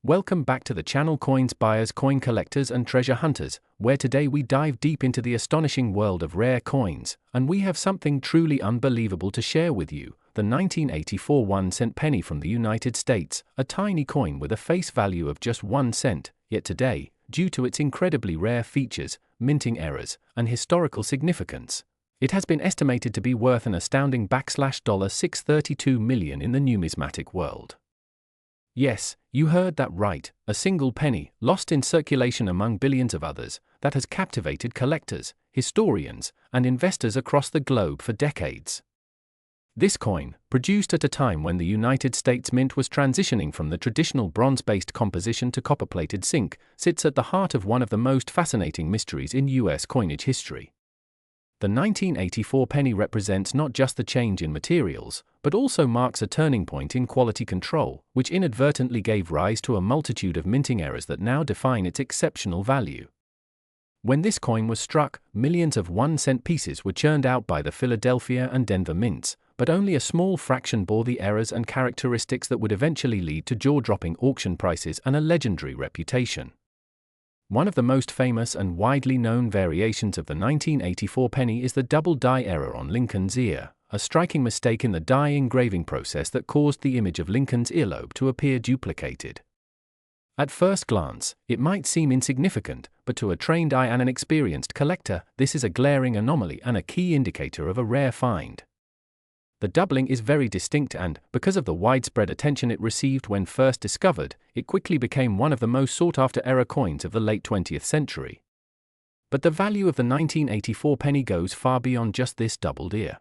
Welcome back to the channel Coins Buyers, Coin Collectors and Treasure Hunters, where today we dive deep into the astonishing world of rare coins, and we have something truly unbelievable to share with you: the 1984 1-cent penny from the United States, a tiny coin with a face value of just 1 cent, yet today, due to its incredibly rare features, minting errors, and historical significance, it has been estimated to be worth an astounding $632 million in the numismatic world. Yes, you heard that right, a single penny, lost in circulation among billions of others, that has captivated collectors, historians, and investors across the globe for decades. This coin, produced at a time when the United States Mint was transitioning from the traditional bronze-based composition to copper-plated zinc, sits at the heart of one of the most fascinating mysteries in U.S. coinage history. The 1984 penny represents not just the change in materials, but also marks a turning point in quality control, which inadvertently gave rise to a multitude of minting errors that now define its exceptional value. When this coin was struck, millions of 1-cent pieces were churned out by the Philadelphia and Denver mints, but only a small fraction bore the errors and characteristics that would eventually lead to jaw-dropping auction prices and a legendary reputation. One of the most famous and widely known variations of the 1984 penny is the double die error on Lincoln's ear, a striking mistake in the die engraving process that caused the image of Lincoln's earlobe to appear duplicated. At first glance, it might seem insignificant, but to a trained eye and an experienced collector, this is a glaring anomaly and a key indicator of a rare find. The doubling is very distinct and, because of the widespread attention it received when first discovered, it quickly became one of the most sought-after error coins of the late 20th century. But the value of the 1984 penny goes far beyond just this doubled ear.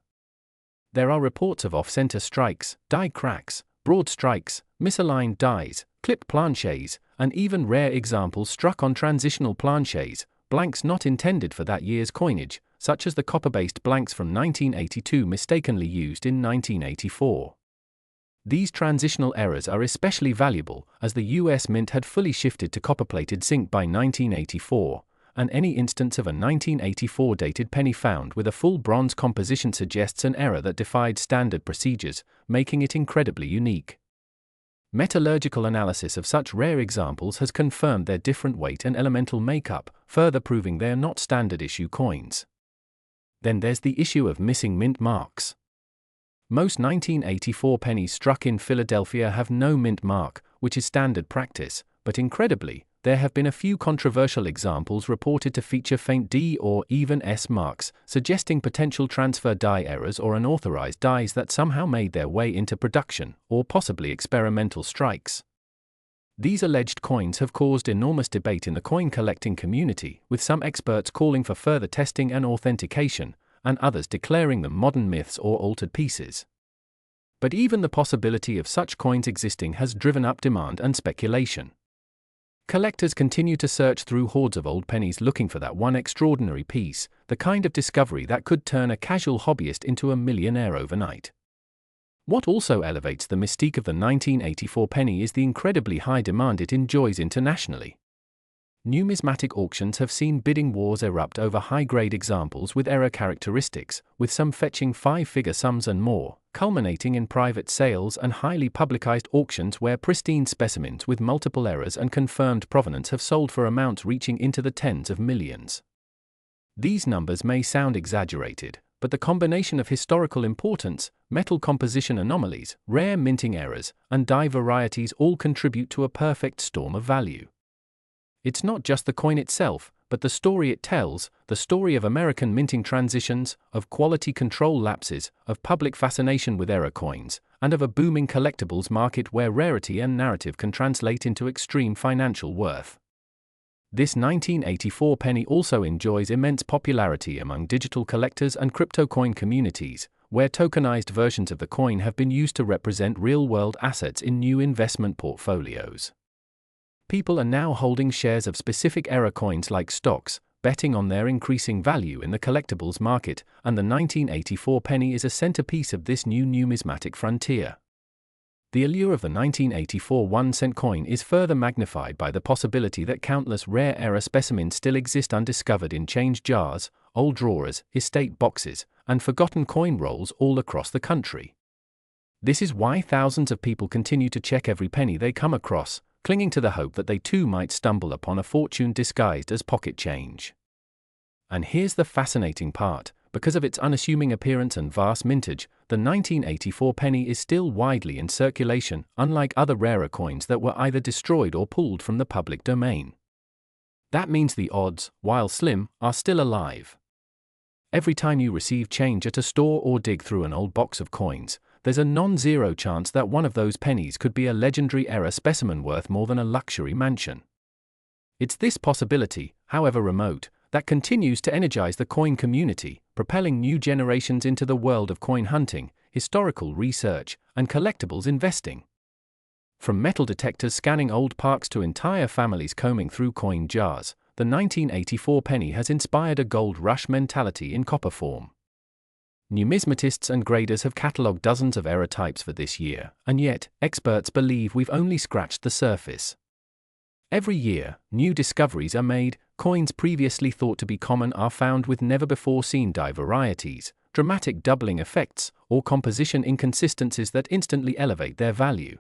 There are reports of off-center strikes, die cracks, broad strikes, misaligned dies, clipped planchets, and even rare examples struck on transitional planchets, blanks not intended for that year's coinage, such as the copper-based blanks from 1982 mistakenly used in 1984. These transitional errors are especially valuable, as the US Mint had fully shifted to copper-plated zinc by 1984, and any instance of a 1984 dated penny found with a full bronze composition suggests an error that defied standard procedures, making it incredibly unique. Metallurgical analysis of such rare examples has confirmed their different weight and elemental makeup, further proving they are not standard-issue coins. Then there's the issue of missing mint marks. Most 1984 pennies struck in Philadelphia have no mint mark, which is standard practice, but incredibly, there have been a few controversial examples reported to feature faint D or even S marks, suggesting potential transfer die errors or unauthorized dies that somehow made their way into production, or possibly experimental strikes. These alleged coins have caused enormous debate in the coin collecting community, with some experts calling for further testing and authentication, and others declaring them modern myths or altered pieces. But even the possibility of such coins existing has driven up demand and speculation. Collectors continue to search through hordes of old pennies looking for that one extraordinary piece, the kind of discovery that could turn a casual hobbyist into a millionaire overnight. What also elevates the mystique of the 1984 penny is the incredibly high demand it enjoys internationally. Numismatic auctions have seen bidding wars erupt over high-grade examples with error characteristics, with some fetching 5-figure sums and more, culminating in private sales and highly publicized auctions where pristine specimens with multiple errors and confirmed provenance have sold for amounts reaching into the tens of millions. These numbers may sound exaggerated, but the combination of historical importance, metal composition anomalies, rare minting errors, and die varieties all contribute to a perfect storm of value. It's not just the coin itself, but the story it tells, the story of American minting transitions, of quality control lapses, of public fascination with error coins, and of a booming collectibles market where rarity and narrative can translate into extreme financial worth. This 1984 penny also enjoys immense popularity among digital collectors and crypto coin communities, where tokenized versions of the coin have been used to represent real-world assets in new investment portfolios. People are now holding shares of specific error coins like stocks, betting on their increasing value in the collectibles market, and the 1984 penny is a centerpiece of this new numismatic frontier. The allure of the 1984 1-cent coin is further magnified by the possibility that countless rare error specimens still exist undiscovered in change jars, old drawers, estate boxes, and forgotten coin rolls all across the country. This is why thousands of people continue to check every penny they come across, clinging to the hope that they too might stumble upon a fortune disguised as pocket change. And here's the fascinating part: because of its unassuming appearance and vast mintage, the 1984 penny is still widely in circulation, unlike other rarer coins that were either destroyed or pulled from the public domain. That means the odds, while slim, are still alive. Every time you receive change at a store or dig through an old box of coins, there's a non-zero chance that one of those pennies could be a legendary era specimen worth more than a luxury mansion. It's this possibility, however remote, that continues to energize the coin community, propelling new generations into the world of coin hunting, historical research, and collectibles investing. From metal detectors scanning old parks to entire families combing through coin jars, the 1984 penny has inspired a gold rush mentality in copper form. Numismatists and graders have catalogued dozens of error types for this year, and yet, experts believe we've only scratched the surface. Every year, new discoveries are made. Coins previously thought to be common are found with never-before-seen die varieties, dramatic doubling effects, or composition inconsistencies that instantly elevate their value.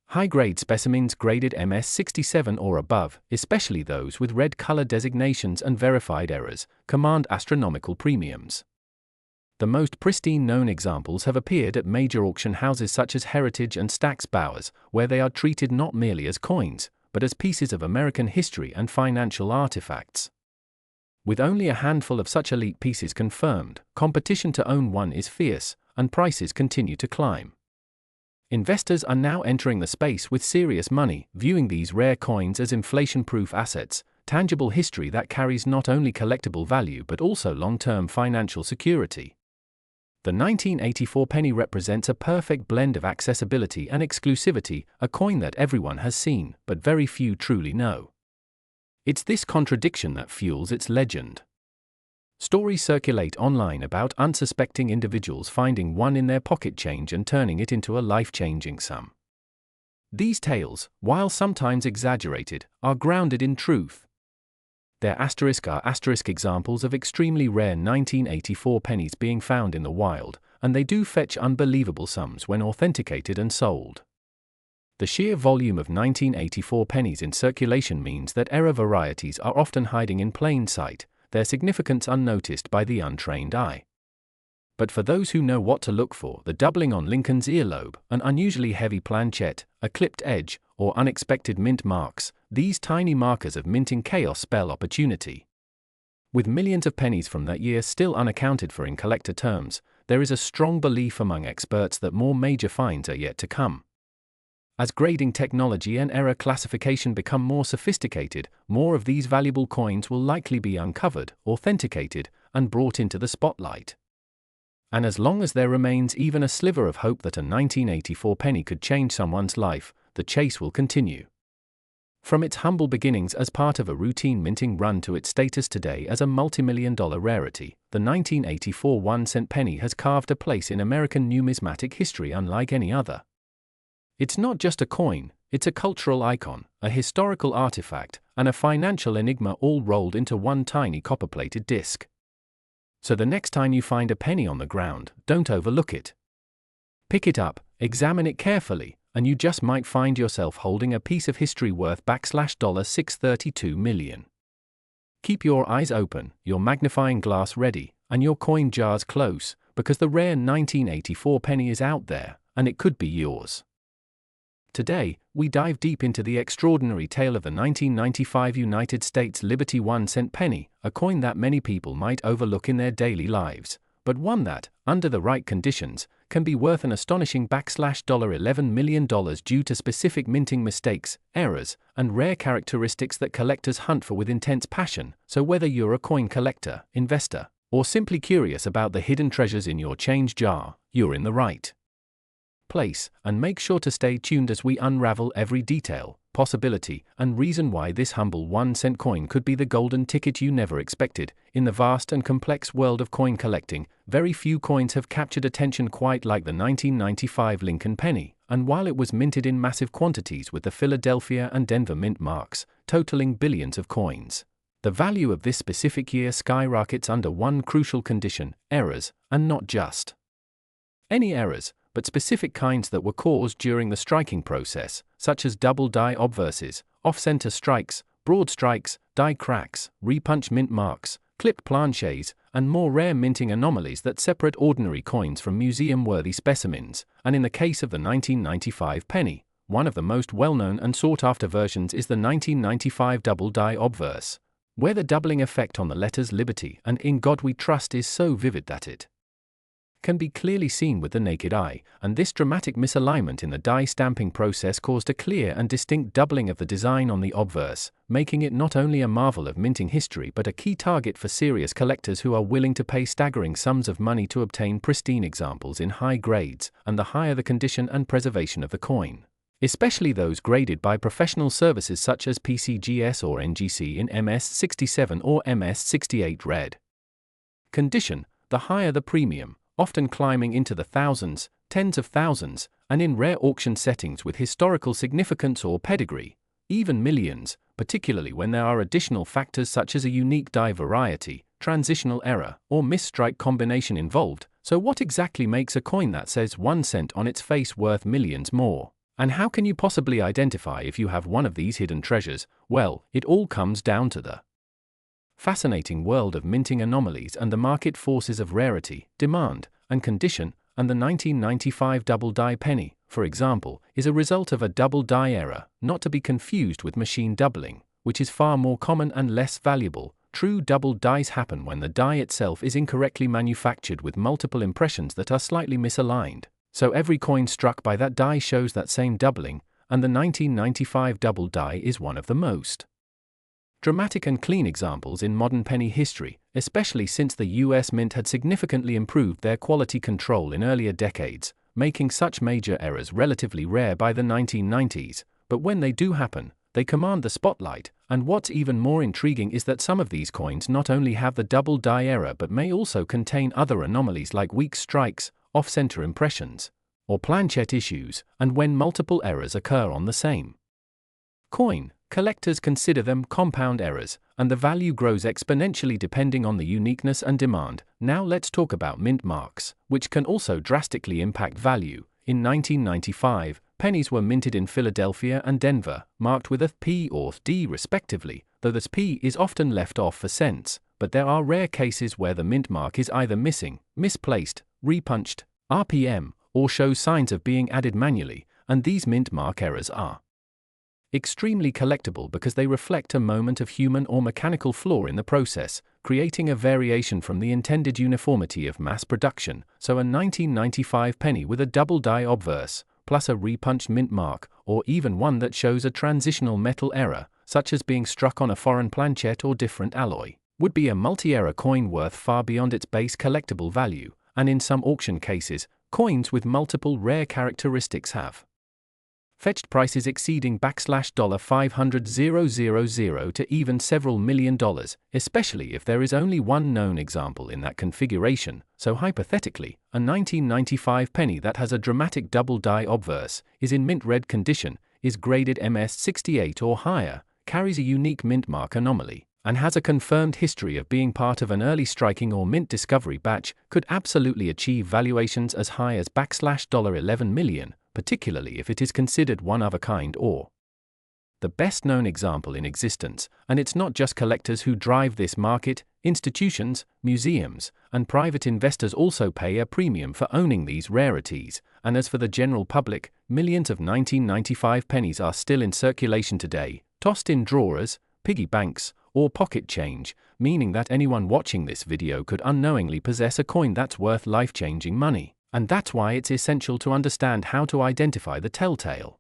High-grade specimens graded MS67 or above, especially those with red color designations and verified errors, command astronomical premiums. The most pristine known examples have appeared at major auction houses such as Heritage and Stack's Bowers, where they are treated not merely as coins, but as pieces of American history and financial artifacts. With only a handful of such elite pieces confirmed, competition to own one is fierce, and prices continue to climb. Investors are now entering the space with serious money, viewing these rare coins as inflation-proof assets, tangible history that carries not only collectible value but also long-term financial security. The 1984 penny represents a perfect blend of accessibility and exclusivity, a coin that everyone has seen, but very few truly know. It's this contradiction that fuels its legend. Stories circulate online about unsuspecting individuals finding one in their pocket change and turning it into a life-changing sum. These tales, while sometimes exaggerated, are grounded in truth. Their asterisk examples of extremely rare 1984 pennies being found in the wild, and they do fetch unbelievable sums when authenticated and sold. The sheer volume of 1984 pennies in circulation means that error varieties are often hiding in plain sight, their significance unnoticed by the untrained eye. But for those who know what to look for, the doubling on Lincoln's earlobe, an unusually heavy planchet, a clipped edge, or unexpected mint marks, these tiny markers of minting chaos spell opportunity. With millions of pennies from that year still unaccounted for in collector terms, there is a strong belief among experts that more major finds are yet to come. As grading technology and error classification become more sophisticated, more of these valuable coins will likely be uncovered, authenticated, and brought into the spotlight. And as long as there remains even a sliver of hope that a 1984 penny could change someone's life, the chase will continue. From its humble beginnings as part of a routine minting run to its status today as a multi-million-dollar rarity, the 1984 1-cent penny has carved a place in American numismatic history unlike any other. It's not just a coin, it's a cultural icon, a historical artifact, and a financial enigma all rolled into one tiny copper-plated disc. So the next time you find a penny on the ground, don't overlook it. Pick it up, examine it carefully, and you just might find yourself holding a piece of history worth $632 million. Keep your eyes open, your magnifying glass ready, and your coin jars close, because the rare 1984 penny is out there, and it could be yours. Today, we dive deep into the extraordinary tale of the 1995 United States Liberty 1-cent penny, a coin that many people might overlook in their daily lives, but one that, under the right conditions, can be worth an astonishing $11 million due to specific minting mistakes, errors, and rare characteristics that collectors hunt for with intense passion. So whether you're a coin collector, investor, or simply curious about the hidden treasures in your change jar, you're in the right place, and make sure to stay tuned as we unravel every detail, possibility, and reason why this humble 1-cent coin could be the golden ticket you never expected. In the vast and complex world of coin collecting, very few coins have captured attention quite like the 1995 Lincoln penny, and while it was minted in massive quantities with the Philadelphia and Denver mint marks, totaling billions of coins, the value of this specific year skyrockets under one crucial condition: errors, and not just any errors, but specific kinds that were caused during the striking process, such as double die obverses, off-center strikes, broad strikes, die cracks, repunch mint marks, clip planchets, and more rare minting anomalies that separate ordinary coins from museum-worthy specimens. And in the case of the 1995 penny, one of the most well-known and sought-after versions is the 1995 double die obverse, where the doubling effect on the letters Liberty and In God We Trust is so vivid that it can be clearly seen with the naked eye, and this dramatic misalignment in the die stamping process caused a clear and distinct doubling of the design on the obverse, making it not only a marvel of minting history but a key target for serious collectors who are willing to pay staggering sums of money to obtain pristine examples in high grades, and the higher the condition and preservation of the coin, especially those graded by professional services such as PCGS or NGC in MS67 or MS68 red condition, the higher the premium, often climbing into the thousands, tens of thousands, and in rare auction settings with historical significance or pedigree, even millions, particularly when there are additional factors such as a unique die variety, transitional error, or misstrike combination involved. So what exactly makes a coin that says 1 cent on its face worth millions more? And how can you possibly identify if you have one of these hidden treasures? Well, it all comes down to the fascinating world of minting anomalies and the market forces of rarity, demand, and condition. And the 1995 double die penny, for example, is a result of a double die error, not to be confused with machine doubling, which is far more common and less valuable. True double dies happen when the die itself is incorrectly manufactured with multiple impressions that are slightly misaligned. So every coin struck by that die shows that same doubling, and the 1995 double die is one of the most dramatic and clean examples in modern penny history, especially since the US Mint had significantly improved their quality control in earlier decades, making such major errors relatively rare by the 1990s. But when they do happen, they command the spotlight, and what's even more intriguing is that some of these coins not only have the double die error but may also contain other anomalies like weak strikes, off-center impressions, or planchette issues, and when multiple errors occur on the same coin, collectors consider them compound errors, and the value grows exponentially depending on the uniqueness and demand. Now let's talk about mint marks, which can also drastically impact value. In 1995, pennies were minted in Philadelphia and Denver, marked with a P or D respectively, though this P is often left off for cents, but there are rare cases where the mint mark is either missing, misplaced, repunched, RPM, or shows signs of being added manually, and these mint mark errors are extremely collectible because they reflect a moment of human or mechanical flaw in the process, creating a variation from the intended uniformity of mass production. So a 1995 penny with a double die obverse, plus a repunched mint mark, or even one that shows a transitional metal error, such as being struck on a foreign planchette or different alloy, would be a multi-error coin worth far beyond its base collectible value. And in some auction cases, coins with multiple rare characteristics have fetched prices exceeding $500,000 to even several $1 million, especially if there is only one known example in that configuration. So hypothetically, a 1995 penny that has a dramatic double die obverse, is in mint red condition, is graded MS68 or higher, carries a unique mint mark anomaly, and has a confirmed history of being part of an early striking or mint discovery batch, could absolutely achieve valuations as high as $11 million, particularly if it is considered one of a kind or the best known example in existence. And it's not just collectors who drive this market. Institutions, museums, and private investors also pay a premium for owning these rarities. And as for the general public, millions of 1995 pennies are still in circulation today, tossed in drawers, piggy banks, or pocket change, meaning that anyone watching this video could unknowingly possess a coin that's worth life-changing money. And that's why it's essential to understand how to identify the telltale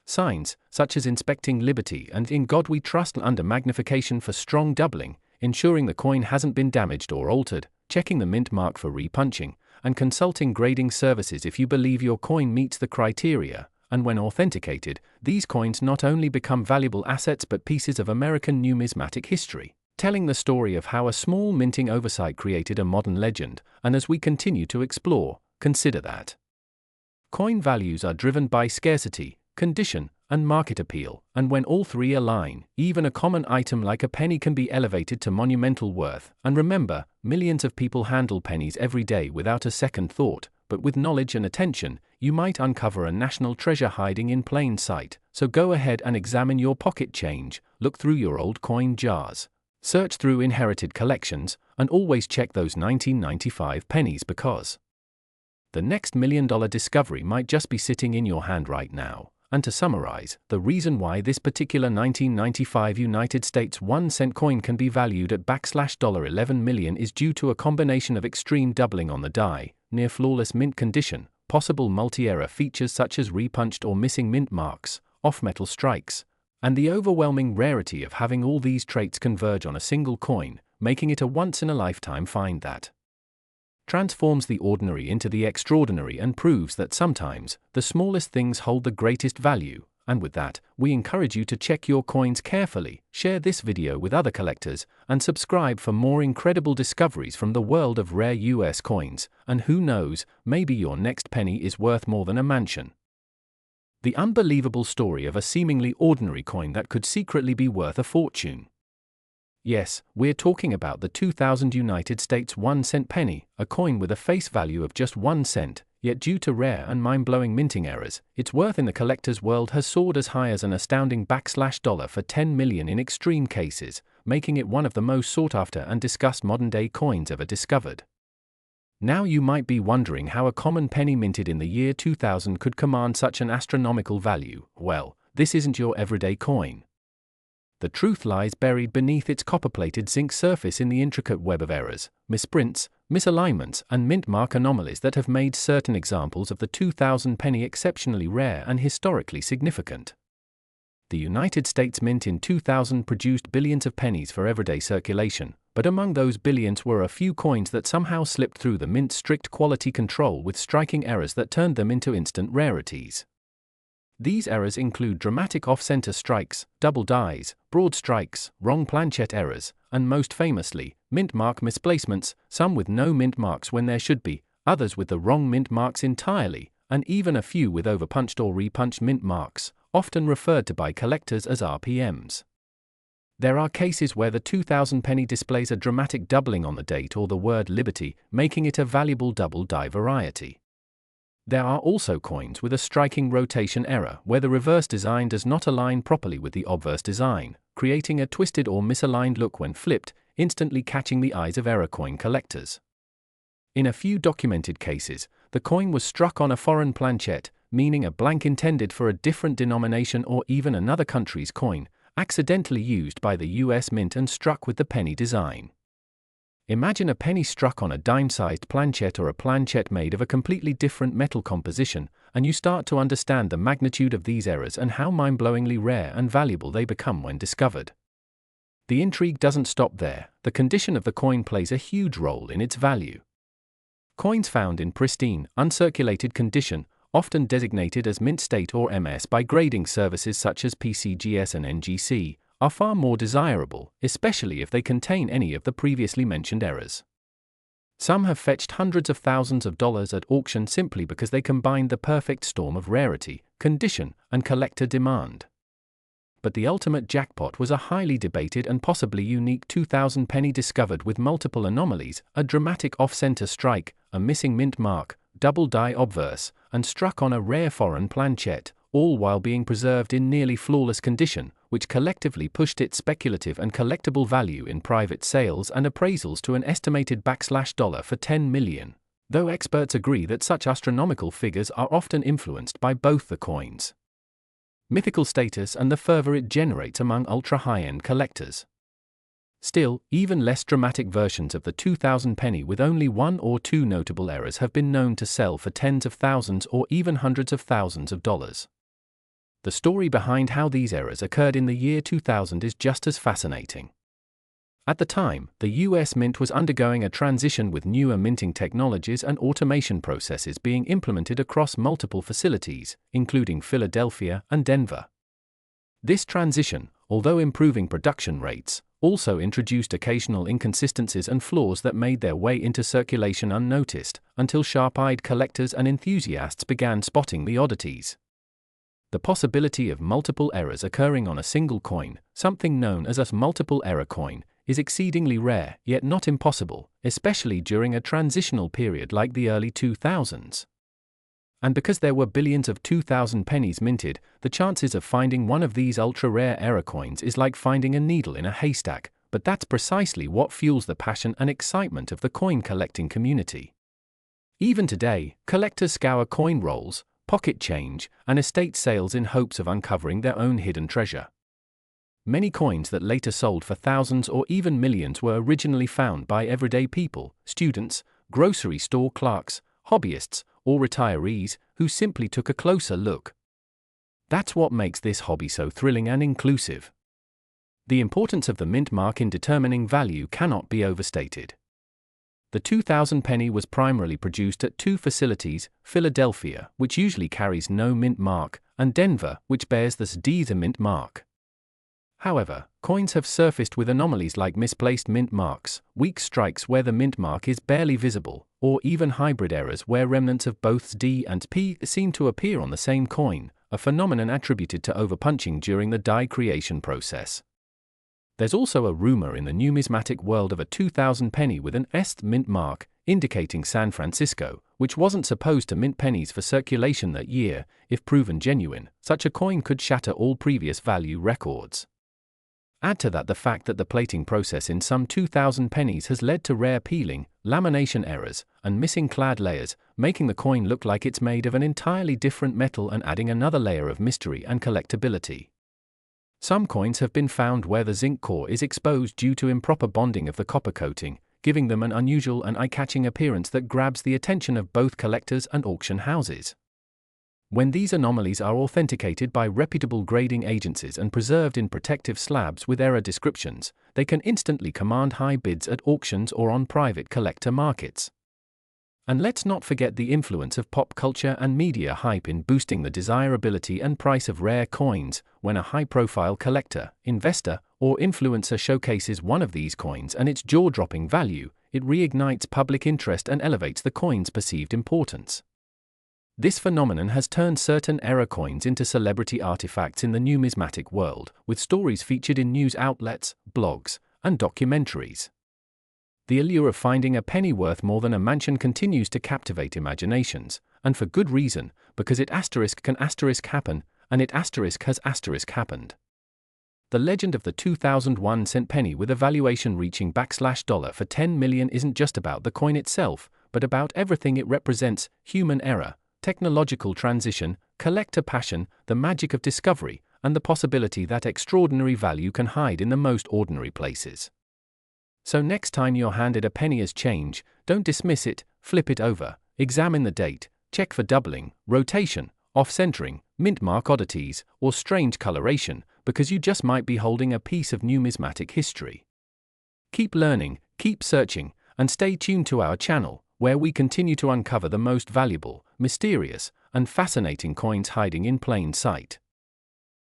signs, such as inspecting Liberty and In God We Trust under magnification for strong doubling, ensuring the coin hasn't been damaged or altered, checking the mint mark for repunching, and consulting grading services if you believe your coin meets the criteria. And when authenticated, these coins not only become valuable assets but pieces of American numismatic history, telling the story of how a small minting oversight created a modern legend. And as we continue to explore, consider that coin values are driven by scarcity, condition, and market appeal, and when all three align, even a common item like a penny can be elevated to monumental worth. And remember, millions of people handle pennies every day without a second thought, but with knowledge and attention, you might uncover a national treasure hiding in plain sight. So go ahead and examine your pocket change, look through your old coin jars, search through inherited collections, and always check those 1995 pennies, because the next $1 million discovery might just be sitting in your hand right now. And to summarize, the reason why this particular 1995 United States 1-cent coin can be valued at $11 million is due to a combination of extreme doubling on the die, near flawless mint condition, possible multi-error features such as repunched or missing mint marks, off-metal strikes, and the overwhelming rarity of having all these traits converge on a single coin, making it a once-in-a-lifetime find that transforms the ordinary into the extraordinary and proves that sometimes the smallest things hold the greatest value. And with that, we encourage you to check your coins carefully, share this video with other collectors, and subscribe for more incredible discoveries from the world of rare US coins. And who knows, maybe your next penny is worth more than a mansion. The unbelievable story of a seemingly ordinary coin that could secretly be worth a fortune. Yes, we're talking about the 2000 United States 1-cent penny, a coin with a face value of just 1 cent, yet due to rare and mind-blowing minting errors, its worth in the collector's world has soared as high as an astounding $10 for 10 million in extreme cases, making it one of the most sought-after and discussed modern-day coins ever discovered. Now you might be wondering how a common penny minted in the year 2000 could command such an astronomical value. Well, this isn't your everyday coin. The truth lies buried beneath its copper-plated zinc surface in the intricate web of errors, misprints, misalignments, and mint mark anomalies that have made certain examples of the 2000 penny exceptionally rare and historically significant. The United States Mint in 2000 produced billions of pennies for everyday circulation, but among those billions were a few coins that somehow slipped through the Mint's strict quality control with striking errors that turned them into instant rarities. These errors include dramatic off-center strikes, double dies, broad strikes, wrong planchet errors, and most famously, mint mark misplacements, some with no mint marks when there should be, others with the wrong mint marks entirely, and even a few with overpunched or repunched mint marks, often referred to by collectors as RPMs. There are cases where the 2000 penny displays a dramatic doubling on the date or the word liberty, making it a valuable double die variety. There are also coins with a striking rotation error where the reverse design does not align properly with the obverse design, creating a twisted or misaligned look when flipped, instantly catching the eyes of error coin collectors. In a few documented cases, the coin was struck on a foreign planchet, meaning a blank intended for a different denomination or even another country's coin, accidentally used by the US Mint and struck with the penny design. Imagine a penny struck on a dime-sized planchet or a planchet made of a completely different metal composition, and you start to understand the magnitude of these errors and how mind-blowingly rare and valuable they become when discovered. The intrigue doesn't stop there. The condition of the coin plays a huge role in its value. Coins found in pristine, uncirculated condition, often designated as mint state or MS by grading services such as PCGS and NGC, are far more desirable, especially if they contain any of the previously mentioned errors. Some have fetched hundreds of thousands of dollars at auction simply because they combined the perfect storm of rarity, condition, and collector demand. But the ultimate jackpot was a highly debated and possibly unique 2000 penny discovered with multiple anomalies, a dramatic off-center strike, a missing mint mark, double die obverse, and struck on a rare foreign planchet, all while being preserved in nearly flawless condition, which collectively pushed its speculative and collectible value in private sales and appraisals to an estimated $10 for 10 million, though experts agree that such astronomical figures are often influenced by both the coin's mythical status and the fervor it generates among ultra-high-end collectors. Still, even less dramatic versions of the 2000 penny with only one or two notable errors have been known to sell for tens of thousands or even hundreds of thousands of dollars. The story behind how these errors occurred in the year 2000 is just as fascinating. At the time, the US Mint was undergoing a transition with newer minting technologies and automation processes being implemented across multiple facilities, including Philadelphia and Denver. This transition, although improving production rates, also introduced occasional inconsistencies and flaws that made their way into circulation unnoticed, until sharp-eyed collectors and enthusiasts began spotting the oddities. The possibility of multiple errors occurring on a single coin, something known as a multiple error coin, is exceedingly rare, yet not impossible, especially during a transitional period like the early 2000s. And because there were billions of 2000 pennies minted, the chances of finding one of these ultra-rare era coins is like finding a needle in a haystack, but that's precisely what fuels the passion and excitement of the coin collecting community. Even today, collectors scour coin rolls, pocket change, and estate sales in hopes of uncovering their own hidden treasure. Many coins that later sold for thousands or even millions were originally found by everyday people, students, grocery store clerks, hobbyists, or retirees who simply took a closer look. That's what makes this hobby so thrilling and inclusive. The importance of the mint mark in determining value cannot be overstated. The 2000 penny was primarily produced at two facilities, Philadelphia, which usually carries no mint mark, and Denver, which bears the mint mark. However, coins have surfaced with anomalies like misplaced mint marks, weak strikes where the mint mark is barely visible, or even hybrid errors where remnants of both D and P seem to appear on the same coin, a phenomenon attributed to overpunching during the die creation process. There's also a rumor in the numismatic world of a 2000 penny with an est mint mark, indicating San Francisco, which wasn't supposed to mint pennies for circulation that year. If proven genuine, such a coin could shatter all previous value records. Add to that the fact that the plating process in some 2000 pennies has led to rare peeling, lamination errors, and missing clad layers, making the coin look like it's made of an entirely different metal and adding another layer of mystery and collectability. Some coins have been found where the zinc core is exposed due to improper bonding of the copper coating, giving them an unusual and eye-catching appearance that grabs the attention of both collectors and auction houses. When these anomalies are authenticated by reputable grading agencies and preserved in protective slabs with error descriptions, they can instantly command high bids at auctions or on private collector markets. And let's not forget the influence of pop culture and media hype in boosting the desirability and price of rare coins. When a high-profile collector, investor, or influencer showcases one of these coins and its jaw-dropping value, it reignites public interest and elevates the coin's perceived importance. This phenomenon has turned certain era coins into celebrity artifacts in the numismatic world, with stories featured in news outlets, blogs, and documentaries. The allure of finding a penny worth more than a mansion continues to captivate imaginations, and for good reason, because it can happen, and it has happened. The legend of the 2001 cent penny with a valuation reaching $$ for 10 million isn't just about the coin itself, but about everything it represents: human error, technological transition, collector passion, the magic of discovery, and the possibility that extraordinary value can hide in the most ordinary places. So next time you're handed a penny as change, don't dismiss it, flip it over, examine the date, check for doubling, rotation, off-centering, mint mark oddities, or strange coloration, because you just might be holding a piece of numismatic history. Keep learning, keep searching, and stay tuned to our channel, where we continue to uncover the most valuable, mysterious, and fascinating coins hiding in plain sight.